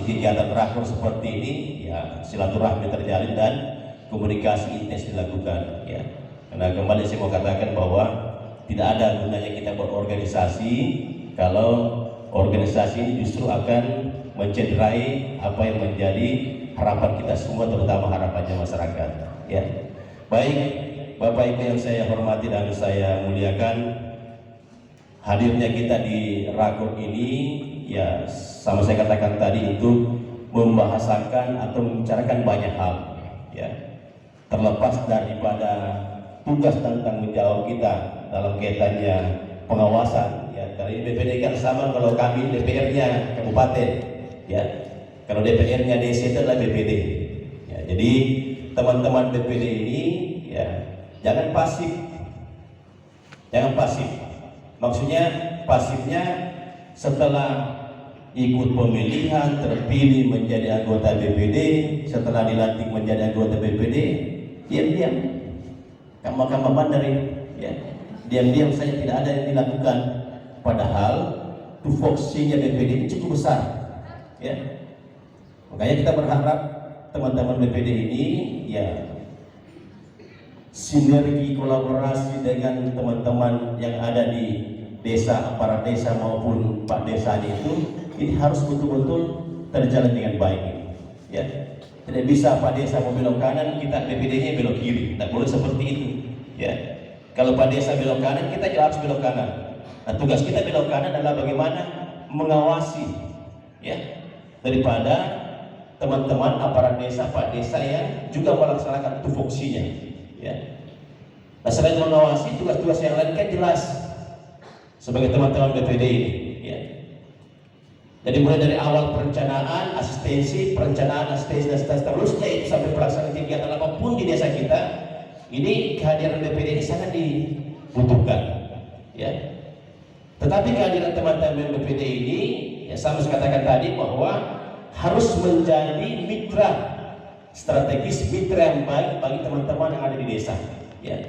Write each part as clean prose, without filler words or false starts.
kegiatan rakor seperti ini, ya silaturahmi terjalin dan komunikasi intens dilakukan. Ya, karena kembali saya mau katakan bahwa tidak ada gunanya kita berorganisasi kalau organisasi ini justru akan mencederai apa yang menjadi harapan kita semua, terutama harapannya masyarakat. Ya, baik Bapak Ibu yang saya hormati dan saya muliakan, hadirnya kita di rakor ini ya sama saya katakan tadi untuk membahasakan atau membicarakan banyak hal, ya terlepas daripada tugas dan tanggung jawab kita dalam kaitannya pengawasan. Ya, dari BPD kan sama, kalau kami DPR-nya kabupaten, ya kalau DPR-nya desa itu adalah BPD. Ya, jadi teman-teman BPD ini ya jangan pasif, maksudnya pasifnya setelah ikut pemilihan terpilih menjadi anggota BPD, setelah dilantik menjadi anggota BPD diam-diam kamar-kamar Mandarin, ya diam-diam saja tidak ada yang dilakukan, padahal tupoksinya BPD ini cukup besar, ya makanya kita berharap teman-teman BPD ini ya sinergi kolaborasi dengan teman-teman yang ada di desa, aparat desa maupun Pak Desa itu ini harus betul-betul terjalan dengan baik, ya tidak bisa Pak Desa mau belok kanan, kita BPD-nya belok kiri, tidak boleh seperti itu, ya kalau Pak Desa belok kanan, kita juga harus belok kanan. Nah, tugas kita belok kanan adalah bagaimana mengawasi, ya daripada teman-teman aparat desa, Pak Desa yang juga melaksanakan tupoksinya, ya. Nah, selain mengawasi, tugas-tugas yang lain kan jelas sebagai teman-teman BPD ini, ya. Jadi mulai dari awal perencanaan, asistensi, dan seterusnya itu sampai pelaksanaan kegiatan apapun di desa kita, ini kehadiran BPD ini sangat dibutuhkan, ya. Tetapi kehadiran teman-teman BPD ini, ya sama saya katakan tadi bahwa harus menjadi mitra strategis, mitra yang baik bagi teman-teman yang ada di desa, ya.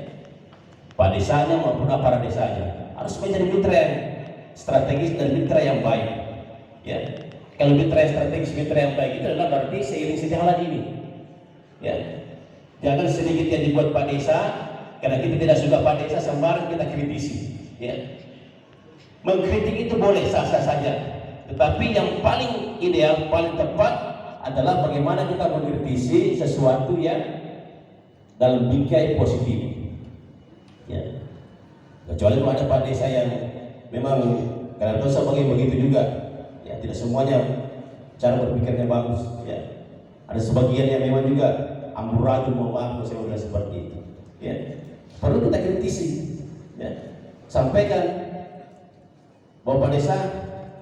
Pak Desanya maupun aparat desanya harus menjadi mitra yang strategis dan mitra yang baik, ya. Kalau mitra yang strategis, mitra yang baik itu adalah berarti seiring sejalan ini, ya. Jangan sedikit yang dibuat Pak Desa karena kita tidak suka Pak Desa sembarang kita kritisi, ya. Mengkritik itu boleh, sah-sah saja, tetapi yang paling ideal, paling tepat adalah bagaimana kita mengkritisi sesuatu yang dalam bingkai positif, ya. Kecuali kalau ada Pak Desa yang memang karena dosa begitu juga, ya tidak semuanya cara berpikirnya bagus, ya. Ada sebagian yang memang juga amburadul, mohon maaf kalau saya bilang seperti itu, ya. Perlu kita kritisi, ya. Sampaikan bahwa Pak Desa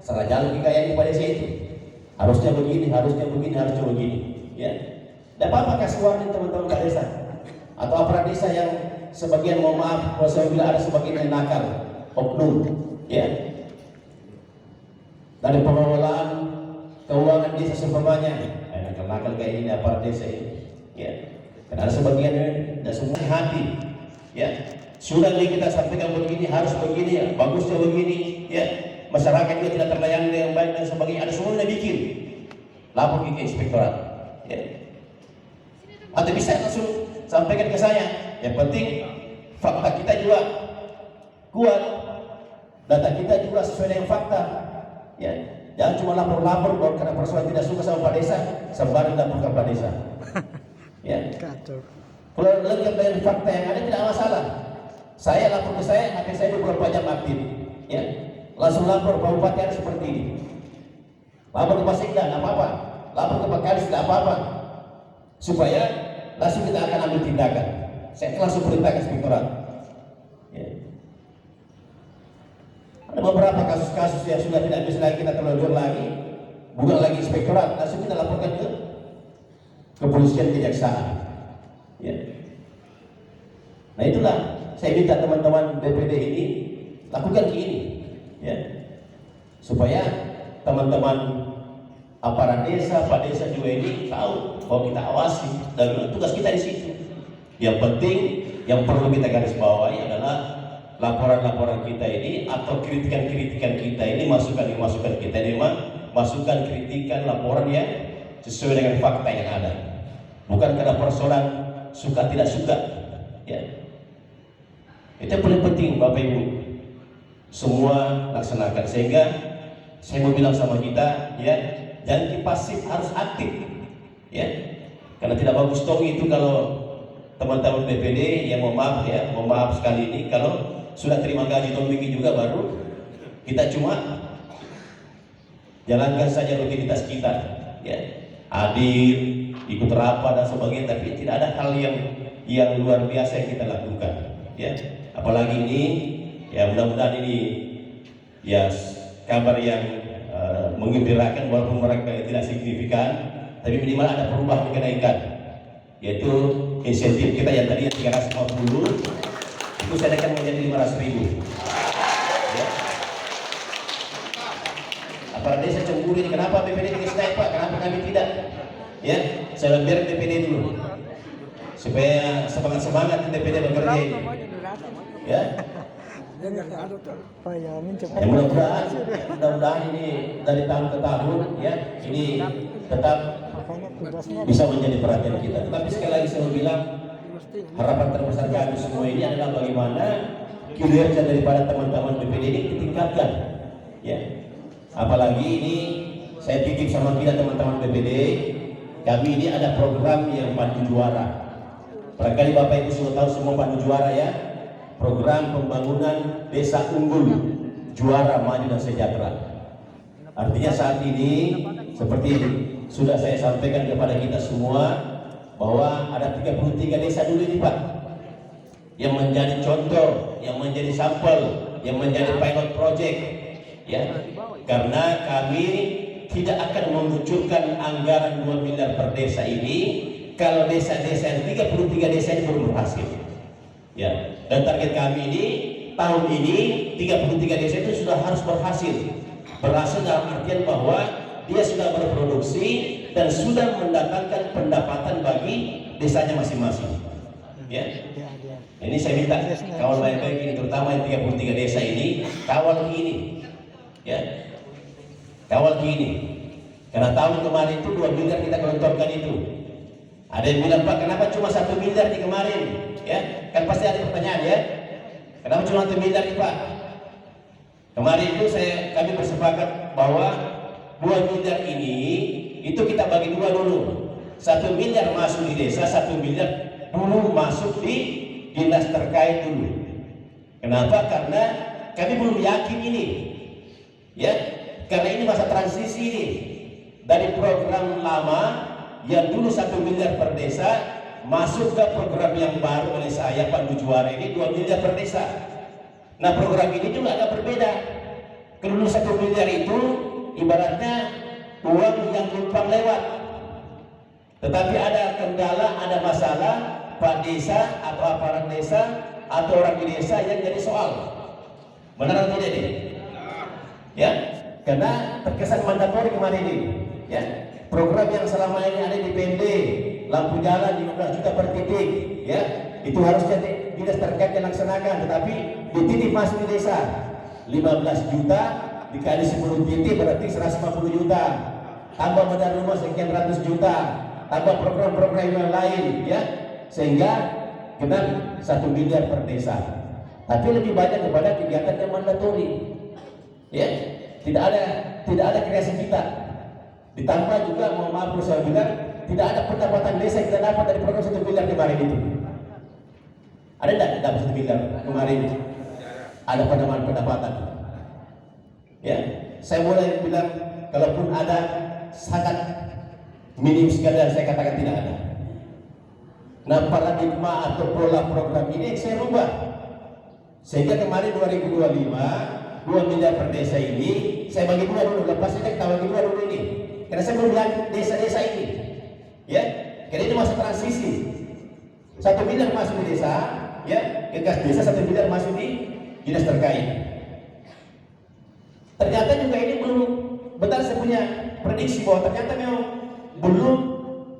salah jalan kayaknya Pak Desa itu harusnya begini, harusnya begini, ya. Tidak apa-apa kasih warning teman-teman Pak Desa atau aparat desa yang sebagian, mohon maaf kalau saya bilang ada sebagian yang nakal, oknum, ya, dari pengelolaan keuangan desa seumpamanya, nakal kayak ini aparat desa ini, ya. Karena ada sebagian dan semua hati, ya. Sudah kita sampaikan begini, harus begini, bagusnya begini, ya. Masyarakat juga tidak terlayani dengan baik dan sebagainya. Ada semuanya bikin lapor ke inspektorat, ya. Atau bisa langsung sampaikan ke saya. Yang penting fakta kita juga kuat, data kita juga sesuai dengan fakta, ya. Jangan cuma lapor-lapor bahwa karena persoalan tidak suka sama Pak Desa, sembarang laporkan Pak Desa, ya. Kalau lengkap dengan fakta yang ada tidak masalah. Saya lapor ke saya, HP saya 24 jam aktif, ya. Langsung lapor Pak Bupati ada seperti ini. Lapor ke Pak Sekda, tidak apa-apa. Lapor ke Pak Kadis, tidak apa-apa. Supaya langsung kita akan ambil tindakan. Saya langsung perintahkan inspektorat, ya. Ada beberapa kasus-kasus yang sudah tidak bisa lagi kita telusur lagi, bukan lagi inspektorat, langsung kita laporkan ke kepolisian, kejaksaan, ya. Nah itulah saya minta teman-teman BPD ini lakukan ini, ya, supaya teman-teman aparat desa, Pak Desa juga ini tahu bahwa kita awasi dan tugas kita di situ. Yang penting yang perlu kita garis bawahi adalah laporan-laporan kita ini atau kritikan-kritikan kita ini, masukan kita ini memang masukan, kritikan, laporan yang sesuai dengan fakta yang ada, bukan karena persoalan suka tidak suka, ya. Itu yang paling penting Bapak Ibu semua laksanakan. Sehingga saya mau bilang sama kita, ya, jangan pasif, harus aktif, ya. Karena tidak bagus toh itu kalau teman-teman BPD yang mohon maaf sekali ini, kalau sudah terima gaji tahun ini juga baru kita cuma jalankan saja rutinitas kita, ya, hadir, ikut rapat dan sebagainya, tapi tidak ada hal yang luar biasa yang kita lakukan, ya. Apalagi ini, ya, mudah-mudahan ini, ya, kabar yang menggembirakan, walaupun mereka tidak signifikan, tapi minimal ada perubahan kenaikan, yaitu insentif kita yang tadi 350 itu saya akan menjadi 500.000, ya. Apalagi saya cemburu ini, kenapa BPD dikasih naik Pak, kenapa kami tidak, ya. Saya biar BPD dulu supaya semangat BPD bekerja ini, ya. Ya, mudah-mudahan ini dari tahun ke tahun, ya, ini tetap bisa menjadi perhatian kita. Tetapi sekali lagi saya bilang, harapan terbesar kami semua ini adalah bagaimana kinerja daripada teman-teman BPD ini ditingkatkan, ya. Apalagi ini saya titip sama kita teman-teman BPD, kami ini ada program yang Pandu Juara. Barangkali Bapak Ibu sudah tahu semua Pandu Juara, ya. Program pembangunan desa unggul, juara, maju dan sejahtera. Artinya saat ini seperti sudah saya sampaikan kepada kita semua bahwa ada 33 desa dulu ini Pak yang menjadi contoh, yang menjadi sampel, yang menjadi pilot project, ya. Karena kami tidak akan mengucurkan anggaran 2 miliar per desa ini kalau desa-desa yang 33 desa ini belum berhasil, ya. Dan target kami ini tahun ini 33 desa itu sudah harus berhasil dalam artian bahwa dia sudah berproduksi dan sudah mendatangkan pendapatan bagi desanya masing-masing, ya. Ini saya minta kawal baik-baik ini, terutama yang 33 desa ini, kawal ini, ya, kawal ini. Karena tahun kemarin itu 2 miliar kita gelontorkan itu. Ada yang bilang, Pak, kenapa cuma 1 miliar di kemarin? Ya, kan pasti ada pertanyaan, ya. Kenapa cuma 1 miliar nih Pak? Kemarin itu kami bersepakat bahwa 2 miliar ini itu kita bagi 2 dulu. 1 miliar masuk di desa, 1 miliar dulu masuk di dinas terkait dulu. Kenapa? Karena kami belum yakin ini, ya. Karena ini masa transisi ini dari program lama yang dulu 1 miliar per desa masuk ke program yang baru oleh saya Pandu Juara ini 2 miliar per desa. Nah, program ini juga agak berbeda. Kalau dulu 1 miliar itu ibaratnya uang yang numpang lewat. Tetapi ada kendala, ada masalah Pak Desa atau aparat desa atau orang di desa yang jadi soal. Benar atau tidak ini? Ya, karena terkesan mandatori kemarin ini, ya. Program yang selama ini ada di PND, lampu jalan 15 juta per titik, ya, itu harus jadi dinas terkait yang laksanakan, tetapi di titik masuk di desa 15 juta dikali 10 titik berarti 150 juta, tambah modal rumah sekian ratus juta, tambah program-program yang lain, ya, sehingga genap 1 miliar per desa. Tapi lebih banyak kepada kegiatan yang mandatori, ya, tidak ada kreativitas. Ditambah juga, mohon maaf saya bilang, tidak ada pendapatan desa yang kita dapat dari program 1 miliar kemarin itu. Ada tidak dapat 1 miliar kemarin? Ada pendapatan. Ya, saya boleh bilang, kalaupun ada, sangat minim sekali, dan saya katakan tidak ada. Nah, paradigma atau pola program ini saya rubah. Sehingga kemarin 2025, 2 miliar per desa ini, saya bagi 2 dulu, lepas ini kita bagi 2 dulu ini. Karena saya belum lihat desa-desa ini, ya. Karena ini masa transisi. 1 miliar masuk di desa, ya, ke kas desa, 1 miliar masuk di dinas terkait. Ternyata juga ini belum benar, saya punya prediksi bahwa ternyata memang belum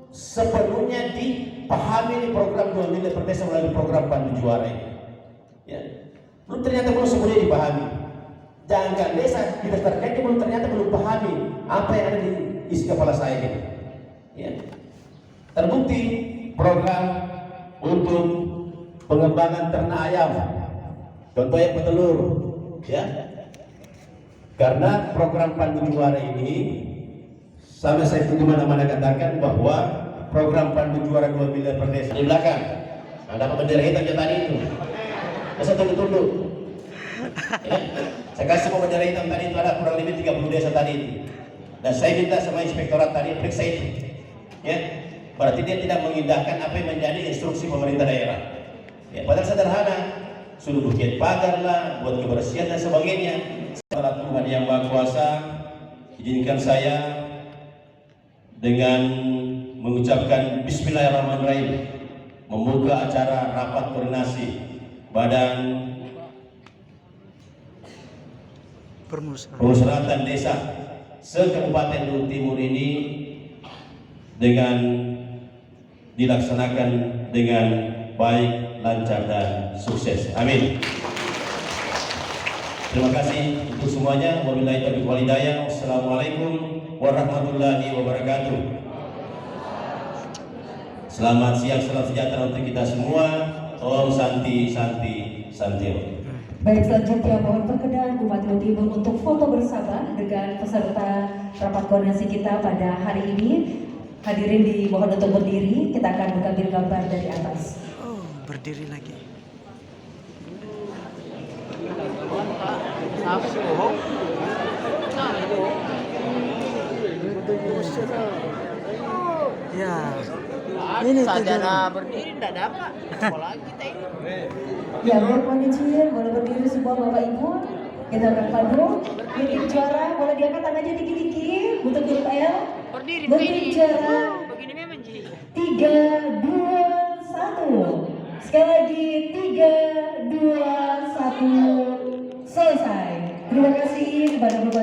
sepenuhnya dipahami di program 2 miliar per desa melalui program Pandu Juara ini, ya. Ternyata belum sepenuhnya dipahami. Jangan desa didaftarkan belum ternyata belum pahami apa yang ada di isi kepala saya gitu. Ya. Terbukti program untuk pengembangan ternak ayam, contohnya petelur, ya. Karena program Pandu Juara ini, sampai saya tunggu mana-mana katakan bahwa program Pandu Juara 2 miliar per desa di belakang. Ada apa bendera hitam tadi itu? Masa tunduk-tunduk? Ya. Saya kasih mau bendera hitam tadi itu ada kurang lebih 30 desa tadi itu. Dan saya minta sama inspektorat tadi periksa itu. Ya. Berarti dia tidak mengindahkan apa yang menjadi instruksi pemerintah daerah. Ya, padahal sederhana, suruh bikin pagar lah, buat kebersihan dan sebagainya. Setelah Tuhan yang Maha Kuasa, izinkan saya dengan mengucapkan Bismillahirrahmanirrahim membuka acara rapat koordinasi Badan Permusyawaratan Desa se-Kabupaten Luhut Timur ini dengan dilaksanakan dengan baik, lancar dan sukses. Amin. Terima kasih untuk semuanya. Wabillahi taufiq wal hidayah. Wassalamualaikum warahmatullahi wabarakatuh. Selamat siang, salam sejahtera untuk kita semua. Om Santi Santi Santio. Baik, selanjutnya mohon perkenan Bupati Luhut Timur untuk foto bersama dengan peserta rapat koordinasi kita pada hari ini. Hadirin dimohon untuk berdiri, kita akan mengambil gambar dari atas. Oh, berdiri lagi. Ya, ini saja berdiri tidak dapat. Apalagi kita ini. Ya, mohon izin, boleh berdiri semua Bapak Ibu. Kita akan padu. Tim juara, boleh diangkat tangannya tinggi-tinggi untuk grup L. Berdiri Tim juara. Begini memang ji. 3, 2, 1. Sekali lagi 3, 2, 1. Selesai. Terima kasih kepada Bapak.